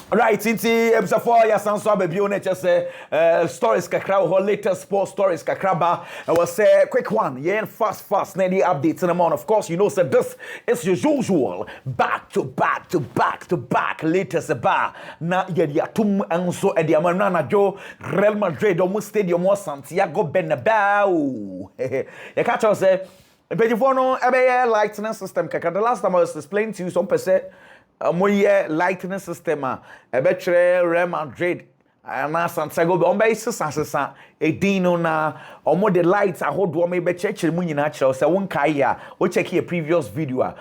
Right, inti episode 4 ya sanso ababi on just stories kakra or latest sports stories kakraba. I was say quick one, yeah, fast na the updates in the morning. Of course, you know so this is your usual back to back latest bar. Na ye atum anso e dia manana jo Real Madrid almost stadium was Santiago Bernabeu. You catch us say before no ebe lightning system kakra. The last time I was explaining to you some percent moye lightning system betre Real Madrid na Santiago on be sesa edino na omo the lights ahodo me be church mu nyina kire se won kai ya o check your previous video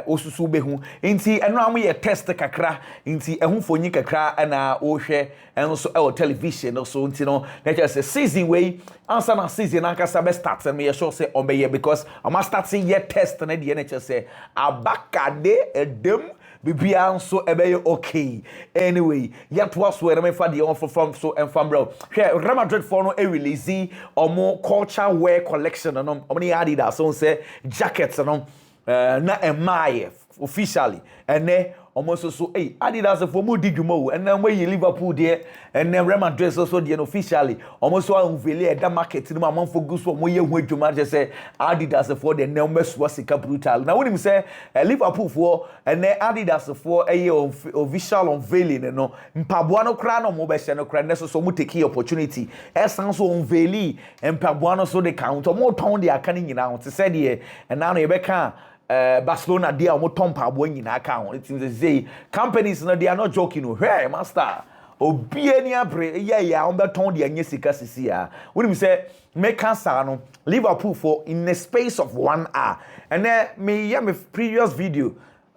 osusu behu nti eno am ye test kakra nti ehu fonyi kakra na o hwe enso e television so nti no na just season way answer na season akasa be start and me sure say on be because am start ye test na the NHS say abakade edem Bibia so ebe okay. Anyway, yet was where me fa the on from so and from bro. Real Madrid for no release omo culture wear collection no omni Adidas so say jackets no na emaye officially and almost so Adidas for mu digimo and then we Liverpool there and then Real Madrid so there officially almost so unveil that market no man focus for mo ye hu adwuma just say Adidas for the numbers was brutal now when him say Liverpool for and then Adidas for official unveiling no mpaboa no kra no mo be se no kra so mo take opportunity esan so unveil mpaboa no so they count mo ton dey aka ni nyina to say there and now you be can Barcelona they are more tompa boy account. It seems they companies no they are not joking. Hey master, obiani abre yeah on beton the anya sika sisia. When we say make cancer no Liverpool for in the space of 1 hour. And then me my previous video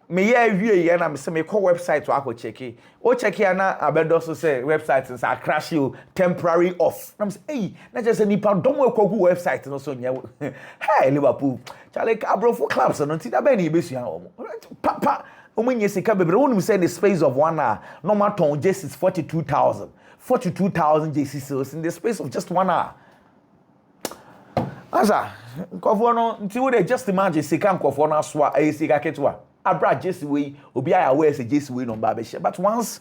me yeah na me say me call website to ako check it. O check here na abedo so say website is a crash you temporary off. I'm say hey na just say nipa don we ko website no so nya. Hey Liverpool Charlie Cabro for clubs no ti da be na ebesua omo. Papa omunye sika bebre wonu say in the space of 1 hour normal ton just is 42,000 JC sales in the space of just 1 hour. Asa nkofo no nti we dey just imagine sika nkofo no aso a sika ketwa abra Jesse way obi aya wear say Jesse way number be share but once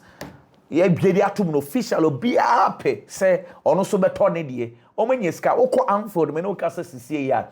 ye bia dia atum no official obi ape say ono so beto ne de omenye ska wokọ Anfield me no ka say sisie ya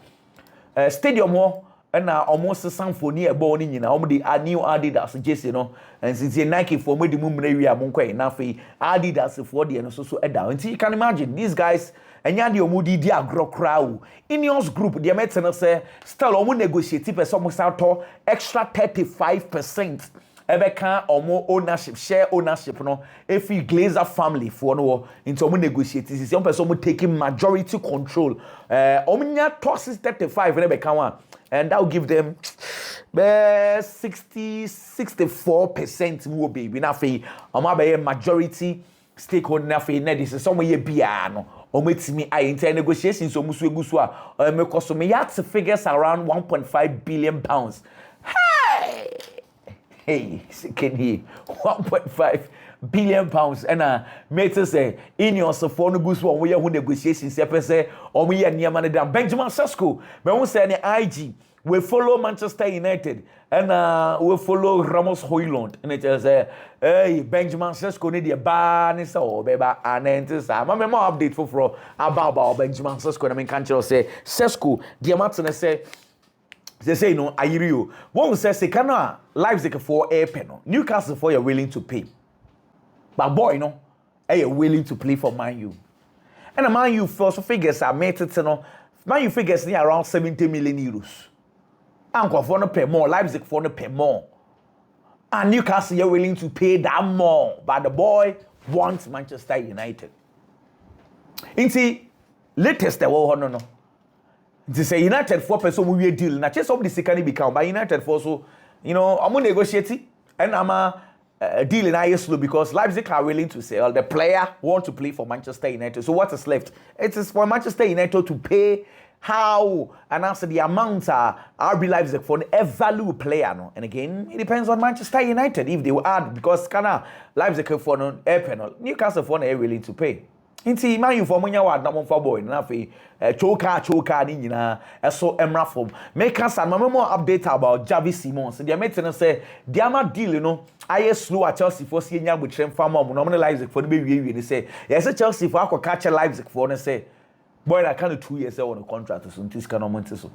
stadium ho na almost symphony e bo ni nyina omo de new Adidas Jesse no and since Nike for me the mumra wi amonkwa na fe Adidas for de no so down until you can imagine these guys enya de omudi di agro crowd Ineos group de metena say still omo negotiate person omo sato extra 35% ebeka omo ownership share ownership no efi Glazer family for no into omo negotiate this some person omo taking majority control omo nya tosses 35 ebeka one and that will give them 64% more baby na fe omo be majority stakeholder na fe na this is some ye bia no ometimi I negotiations so musu egusu a me koso me yat figures around 1.5 billion pounds. Hey, can he 1.5 billion pounds and mate say Ineos for no gusu on we negotiations say o me ye niam na Benjamin Sesko me won say the IG we follow Manchester United and we follow Ramos Højlund and it say hey Benjamin Sesko need the ba ni so be ba anente sa ma me more update for about Benjamin Sesko na me kan say Sesko the Martin say they say no ayiriyo one say sekana Leipzig for airpen no Newcastle for you're willing to pay but boy no you're willing to play for Man U and a Man U first figures are made it no Man U figures near around 70 million euros and for no pay more Leipzig for no pay more and Newcastle you're willing to pay that more but the boy wants Manchester United inti latest no to say United for person we deal na chase of the second become but United for so you know I'm negotiating and I'm deal in ISLO because Leipzig are willing to sell the player want to play for Manchester United so what is left it is for Manchester United to pay how and answer the amount RB Leipzig for a value player no and again it depends on Manchester United if they will add because kana Leipzig for no air penal Newcastle for no willing to pay Inti man you for munya wad na mo for boy na fe choka ni nyina eso emra form make us and more update about Javi Simons they mate no say the ama deal no aye slow at Chelsea for see nya butrem farm mo no Leipzig for be wie ni say yes Chelsea for akọ catch Leipzig for no say boy na kind of 2 years on the contract so ntis kan no so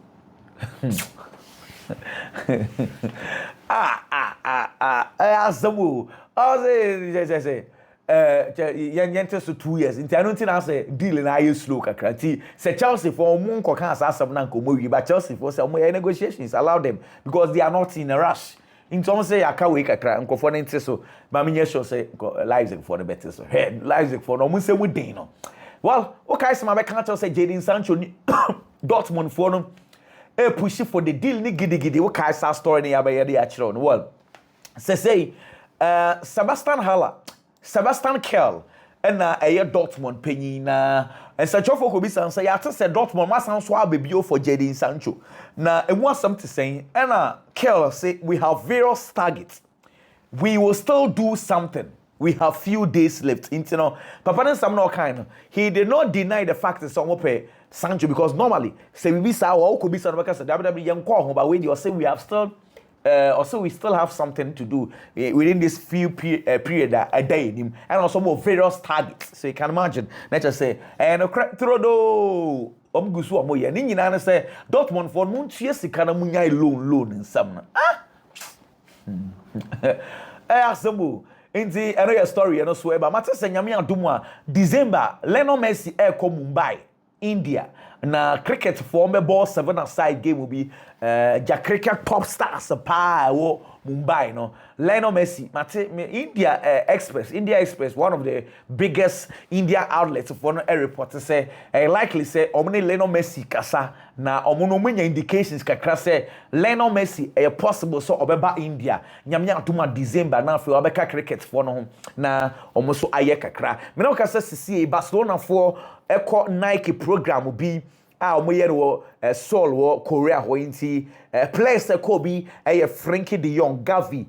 azamu say yente so 2 years nti I don't think I say deal na aye slow kakra nti say Chelsea for mo nko kan asam na nko mo wi but Chelsea for say mo negotiations allow them because they are not in a rush nti on say aka we kakra nko for nti so ma me sure say Leipzig for the better so hey Leipzig for no mo say we din no well okay so ma be kan tell say Jadon Sancho Dortmund for no push for the deal ni gidi okay sa story ni abaye dey akire no well say Sebastian Kell and Dortmund penny na and such of could be say ya say Dortmund must so abebio for Jadon Sancho na it want something to say and Kell say we have various targets we will still do something we have few days left into no papa then some no kind he did not deny the fact that some pay Sancho because normally say we be sa or could be some because WWE young call but when you say we have still also we still have something to do within this few period a day and also more various targets so you can imagine let's just say and throw do gusu amo ye ni nyina na say Dortmund for mo ntua sika na munya loan nsam na asembo inti eno your story eno so e ba mate se nyame adom a December Lionel Messi ko Mumbai India na cricket for me ball 7-a-side game will be ja cricket top stars pa wo Mumbai no Lionel Messi mate India Express one of the biggest India outlets for no report say likely say omni Lionel Messi kasa na omono munya indications kakra say Lionel Messi possible so obeba India nyamnya atuma December na fe obeka cricket for no na omoso aye kakra me no kasa sisi Barcelona for eco Nike program bi omoye wo Seoul wo Korea ho inti players ko bi Frankie de Jong Gavi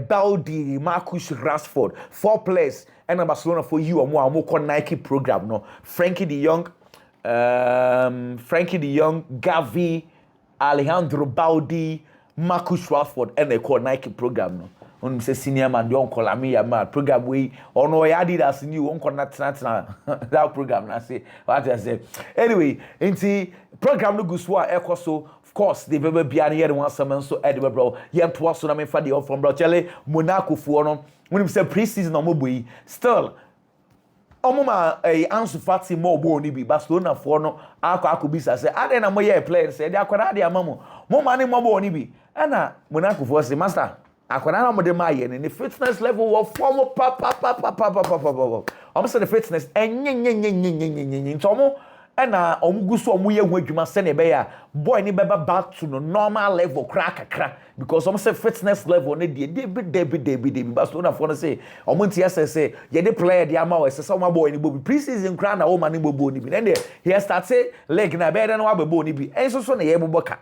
Baldi Marcus Rashford 4 players and Barcelona for you omo ko Nike program no Frankie de Jong Gavi Alejandro Baldi Marcus Rashford and they call Nike program no on say senior man don call me ya man program we ono ya did as new on connect that program na say what I say anyway inti program no guswa ekoso of course the bebe bia na here one some so edebe bro yem to so na me fa the from bro chele Monaco fo no when say preseason no moboyi still omuma Ansu Fati mo bo ni bi Barcelona fo no akọ bisa say ade na mo ye player say de akwara de amamo mo ma ni mo bo ni bi ana Monaco fo say master akwara na mo de ma ye ni fitness level wo form pa almost the fitness enyenyenyenyenyenyenyen ntomo ana omugusu omuye hu adwuma se ne be ya boy ni beba back to no normal level kra because almost fitness level ne debi Barcelona for no say omunti say ye the player the ama we say some boy ni bobi preseason kra na o ma ni bobo ni bi then he start say leg na be na wa bobo ni bi enso so na ye boboka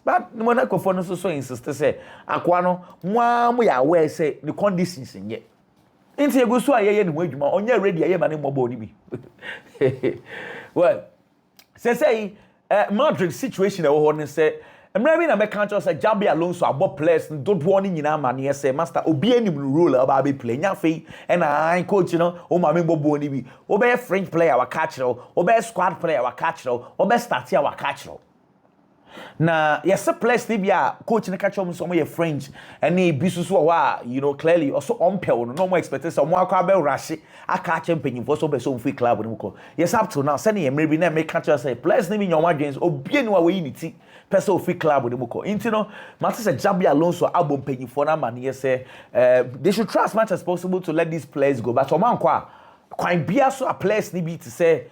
but Monaco for no so insist say akwa no mo ya aware say the conditions nye inti egusu aye ni mu adwuma onye ready aye ma ni bobo ni bi well say Madrid situation e wo ho ne say emra bi na me kan cho say Jabi Alonso abo players don't want nyina ma ne say master obi anim role aba be play nya fe e na coach no o ma me bobo ni bi o be French player wa catch ro o be squad player wa catch ro o be start ya wa catch ro na yes players ni bia coach ne catch them so mo French and e bisusu wa you know clearly also on pel no more expected so mo akwa be rush aka catch empanyim for so be so free club ni ko yes up to now send e maybe na make catch say players ni bi nyoma games obi ni wa we ni ti person free club ni ko into no matter say Jabi Alonso abo empanyim for na man yes they should try as much as possible to let these players go but o man kwa kwan bia so a players ni bi to say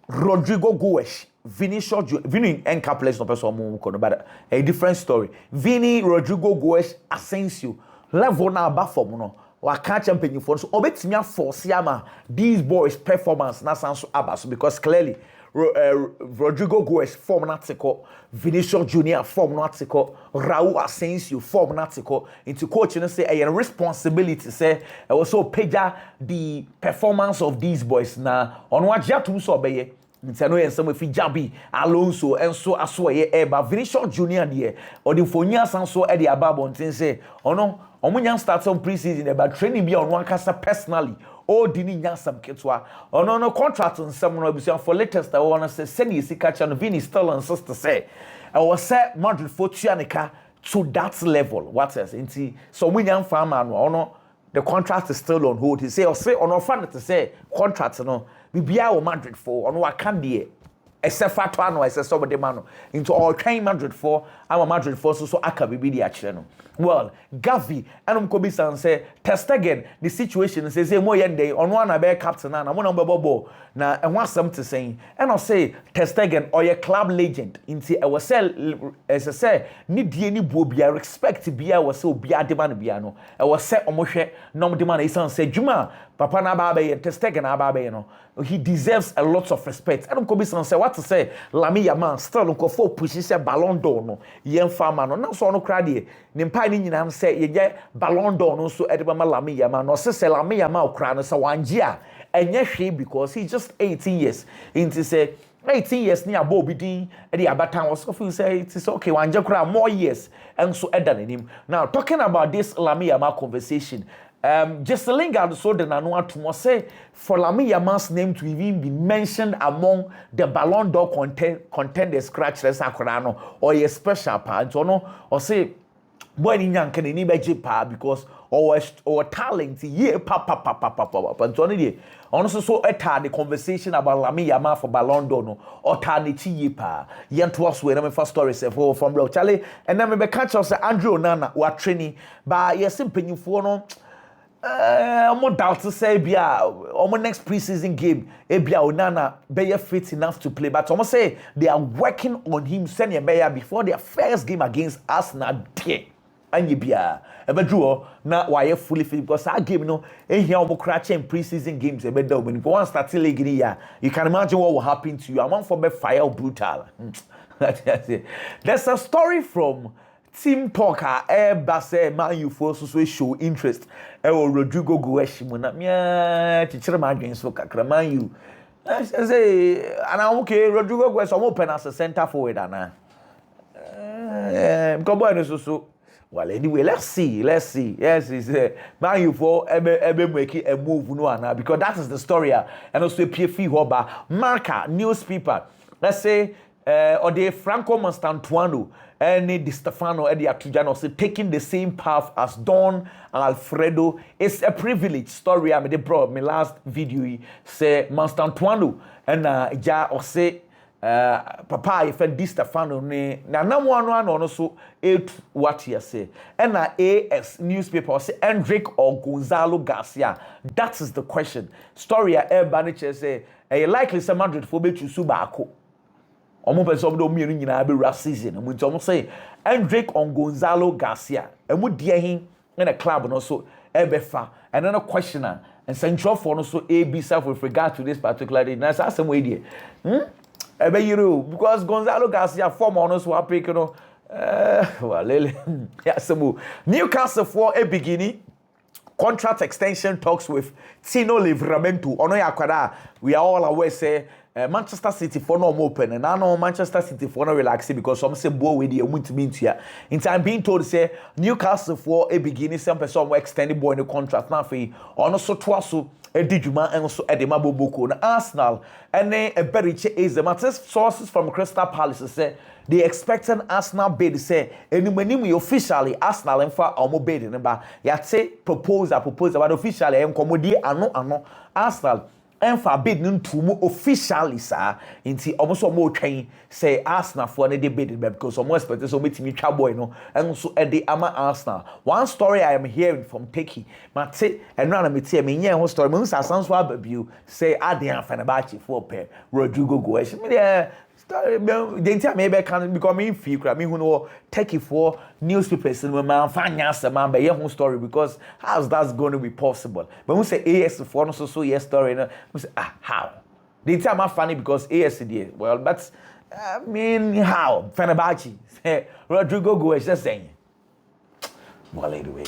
Rodrigo Goes Vini Enka players no person mo ko no but a different story Vini Rodrigo Goes Asensio level na aba form no wa catch champion for so obetimi force ama these boys performance na sanso aba so because clearly Rodrigo Goes form natiko, Vinicius Junior form natiko, Raul Asensio form natiko. Into coaching say a responsibility say also page the performance of these boys now on what Jatu so be. Nti no yen some fi Jabi Alonso enso aso ye eba Vinicius Junior de or the fonia sanso e de ababo ntin say ono omunya start some preseason eba training bi on one kasa personally o di ni nya sam ketwa ono no contract nsam no abusia for latest I wanna say send you sika cha no Vini still and sister say I was say Madrid for tuanika to that level what else nti so munya farmer no ono the contract is still on hold he say ono fan to say contract no bibia o Madrid for ono aka de except fato ano except somebody man into all train Madrid for I'm a Madrid for so aka bibi di akire no well Gavi enom ko bi san say test again the situation say mo yende ono na be captain na mo na bebo na ehwo asem te say and I say test again or your club legend into e was say ni die ni bo bia respect bia was say obi ade man bia no e was say omohwe nom de man isan say juma papa na ba be test again na ba be no he deserves a lot of respect enom ko bi san say what to say Lamine Yamal still ko for push say Ballon d'Or no yen fama no na so no kra de ni mpa ni nyina say ye Ballon d'Or no so edeba ma Lamine Yamal no say Lamine Yamal kra no say wanje a enye hwe because he just 18 years into say 18 years ni abo bi din e dey abatan was feel say it is okay wanje kra more years and so edan him now talking about this Lamine Yamal conversation just Lingard so the nano atomo say for Lamine Yamal's name to even be mentioned among the Ballon d'Or contenders scratch less akora no or a special part no or say boy ni nyanka ni beje pa because or talent ye pa so ni ono so eta the conversation about Lamine Yamal for Ballon d'Or no or ta ni chi ye pa yento was we na me first story say from bro Charlie and then me be catch us Andrew Onana wa training ba yes mpanyifo no I'm doubt to say bia on next preseason game bia Onana be fit enough to play but almost say they are working on him senior beya before their first game against Arsenal there and bia ebedru na why fully fit because that game no here omo crash in preseason games ebeda when go one start league here you can imagine what will happen to you. I want for be fire brutal. There's a story from Team Talker base man you for so show interest Rodrigo Goes na me chichire ma adwen so kakra man you say and okay Rodrigo Goes am open as a center forward ana come boy no so well anyway let's see yes is man you for ebe make a move no ana because that is the story and also PFI hoba Marca newspaper let's say or the Franco Mastantuano and Di Stefano and the Atujano say taking the same path as Don and Alfredo is a privilege story. I mean, bro, my last video say Mastantuano and ja or say Papa if Di Stefano ne na no so what you say and AS newspaper say Hendrik or Gonzalo Garcia. That is the question. Story baniche say likely some Madrid for be to subako. Omo person do mienu nyina be ra season mo nti omo say Hendrik on Gonzalo Garcia emu die hin in a club no so ebefa and then a questioner and central for no so AB self with regard to this particular day na say some way there ebe yiro because Gonzalo Garcia form on so apik no well lele ya some Newcastle for a beginning contract extension talks with Tino Livramento ono yakwada we are all aware say Manchester City for no open and I know Manchester City for no relaxing because some say boy with the win here. In time being told say Newcastle for a beginning some person will extend the boy in the contract now for on so twaso Edijuma and also Edema Boboko na Arsenal and then a very is the matter sources from Crystal Palace say they expect an Arsenal bid say anybody officially Arsenal and for our bid number yet say proposal but officially and commodity ano Arsenal and for bidding to officially sir inti almost more train say Arsenal for any debate because almost expect so meet me boy no and so at the ama Arsenal one story I am hearing from Turkey mate and run me tell me yeah story me say sounds for baby say Adrian Fenerbahce for pair Rodrigo Goes me there the time maybe can become in feel me who know Turkey for newspapers and man fanya man be your story because how's that going to be possible but we say AS for no so yes story no we say how They tell me funny because ASD. Well, but I mean, how? Fenerbahce. Rodrigo Goes just saying. Well, anyway,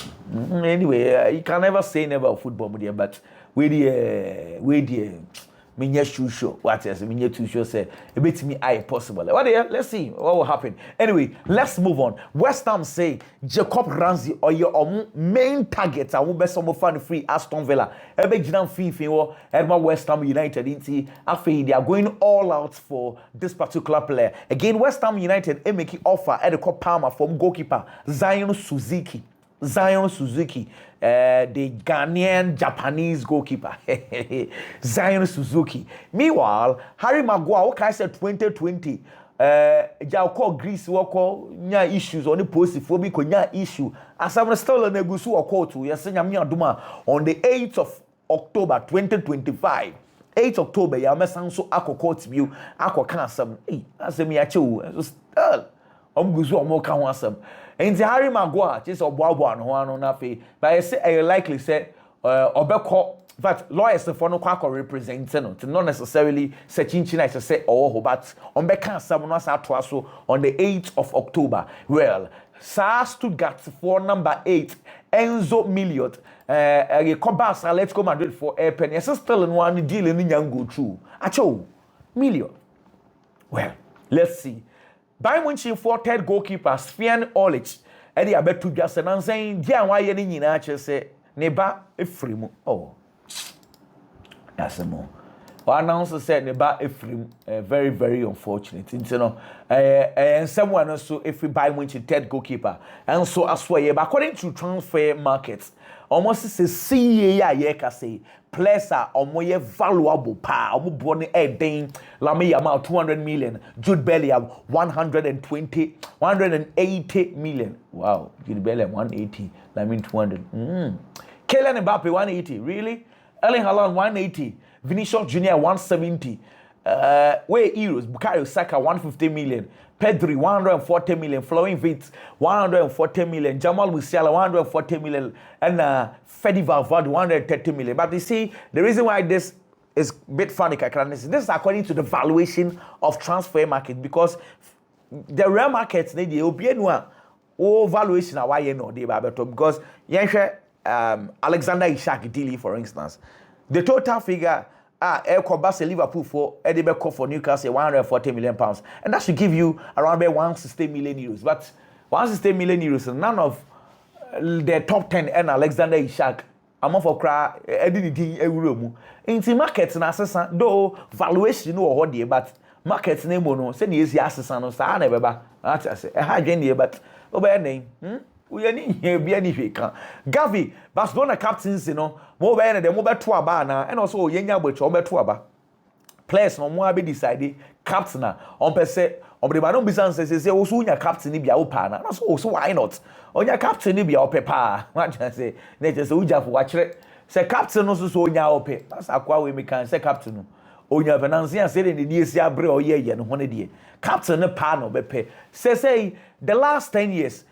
you can never say never football, but we the me shoe show. What else? Me too show say a bit me eye possible. What there? Let's see what will happen. Anyway, let's move on. West Ham say Jacob Ramsey or your main target. I won't be some fan free Aston Villa. Ebe Jinan Fifi or West Ham United. After they are going all out for this particular player. Again, West Ham United make offer at the Cup Palmer from goalkeeper Zion Suzuki. The Ghanaian Japanese goalkeeper, Zion Suzuki. Meanwhile, Harry Maguire, what I said 2020, Jauko Greece, wako nya issues on the post-phobic nya issue. As I'm still on the Gusu or call to yes, on the 8th of October 2025. 8th October, ya mesanso ako court view, ako kansam. Hey, asemi acho, still. Gusu omo ka ho asem. And Harry Maguire, just a boa no one on but I say I likely say Obeko, but lawyers for no quack representing to not necessarily searching China to say but on Becca someone was out to on the 8th of October. Well, Stuttgart for number 8, Enzo Miliot, Cobasa, let's go Madrid for a penny. Yes, still in one deal in young go through. Acho, Miliot. Well, let's see. Bayern Munich for third goalkeeper Sven Olic. Eddie abetu just and saying, "Dear, why you need to say neba efrimu." Oh, that's a more. One announcer said neba efrim. Very, very unfortunate. You know, and someone also if we buy Munich third goalkeeper, and so as well. But according to transfer markets, almost say CA can say. Players are more valuable pa omo born den Lamy Yamal 200 million, Jude Bellingham 180 million. Wow, Jude Bellingham 180, Lamy 200. Kylian Mbappe 180, really? Erling Haaland 180, Vinicius Junior 170. Where euros? Bukayo Saka 150 million, Pedri 140 million, Florian Wirtz 140 million, Jamal Musiala 140 million, and Fede Valverde 130 million. But you see, the reason why this is a bit funny, this is according to the valuation of transfer market, because the real markets need the OBN valuation are why you know because Alexander Isak deal, for instance, the total figure. Liverpool for Edinburgh for Newcastle 140 million pounds, and that should give you around 160 million euros. But 160 million euros, none of the top 10 and Alexander Isak. I'm off for cry. Anything euro. In markets na assessment, though valuation no what there, but markets name no. Say the assessment no. Sa na beba. I say I here, but obey name. We are here be any fake. Gavi, Barcelona captains, you know, more than the mobile to aba and also yenya but over to aba. Players no more be decided captain on per se on the banon business say also your captain be our partner. Also why not? On your captain be our papa. What I say? Nature so uja for watch it. Say captain also so nya ope. That's akwa we can say captain. Onya venansia say in the year bre or year no one day. Captain no pa no be pay. Say the last 10 years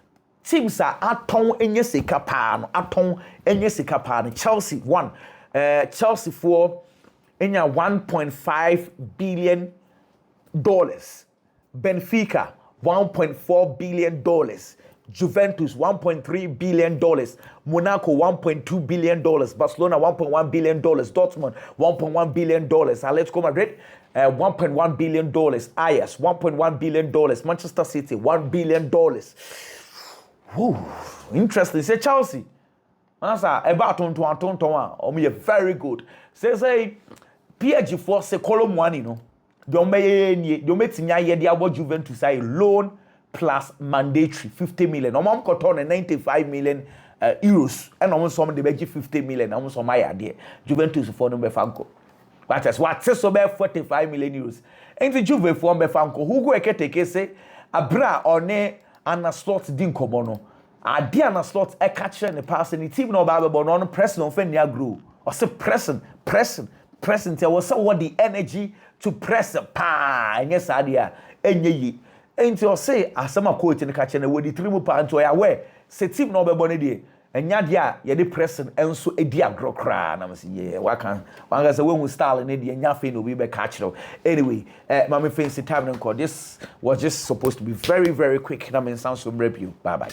teams are aton enye sika pa no aton enye sika pa no. Chelsea won. Chelsea for enya $1.5 billion. Benfica $1.4 billion. Juventus $1.3 billion. Monaco $1.2 billion. Barcelona $1.1 billion. Dortmund $1.1 billion. Atletico Madrid $1.1 billion. Ajax $1.1 billion. Manchester City $1 billion. Whew, interesting. Say Chelsea. Answer about on very good. Say PSG for say column one, you know. Don't make the Juventus say loan plus mandatory 50 million. No cotton 95 million euros. And almost some they make 50 million. Almost on my idea. Juventus for number Franco. But as what says so 45 million euros. And the Juve for number Franco. Who go take say abra or ne ana slot din komono. Adi ana slot e catch the pass and the team no ba but no press no fen ya grow. Or say pressing. There was someone the energy to press a pa and yes idea enye ain't you say asama coach in the catch and with the three pa into ya where say team no be bone dey enya dia ye de pressing enso edi agro kra na me say yeah waka say when we style na de enya fe no be catch no anyway mama fancy time nko this was just supposed to be very very quick na me sound so review bye bye